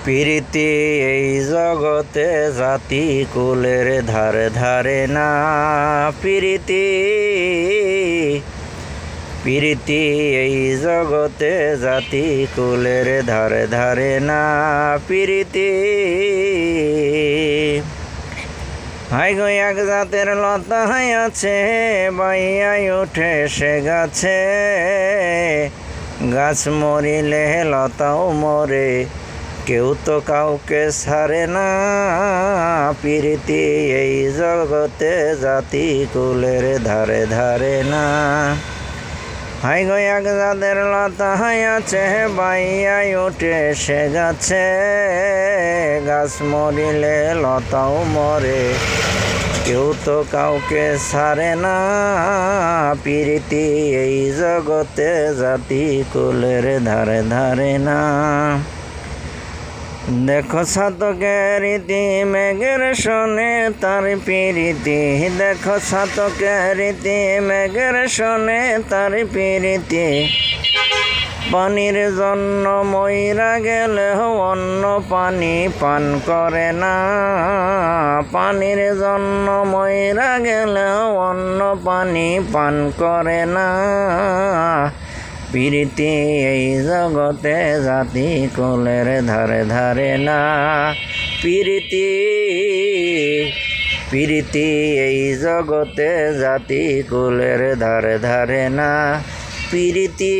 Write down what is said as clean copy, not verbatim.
প্রীতি এই জগতে জাতি কুলের ধারে ধারে না। প্রীতি প্রীতি এই জগতে জাতি কুলের ধারে ধারে না। প্রীতি হাই গো এক জাতের লতা আছে, বাইয়াই ওঠে সে গাছে। গাছ মরিলে লতাও মরে, কেউ তো কাউকে ছাড়ে না। প্রীতি এই জগতে জাতি কুলের ধারে ধারে না। হাই গো এক জাতের লতা আছে, বাইয়াই ওঠে সে গাছে। গাছ মরিলে লতাও মরে, কেউ তো কাউকে ছাড়ে না। প্রীতি এই জগতে জাতি কুলের ধারে ধারে না। দেখো সাতকের রীতি মেঘের শোনে তার প্রীতি। দেখো সাতকের রীতি মেঘের শোনে তার প্রীতি। পানির জন্য মইরা গেলেও অন্য পানি পান করে না। পানির জন্য মইরা গেলেও অন্য পানি পান করে না। প্রীতি এই জগতে জাতি কুলের ধারে ধারে না। প্রীতি প্রীতি এই জগতে জাতি কুলের ধারে ধারে না। প্রীতি।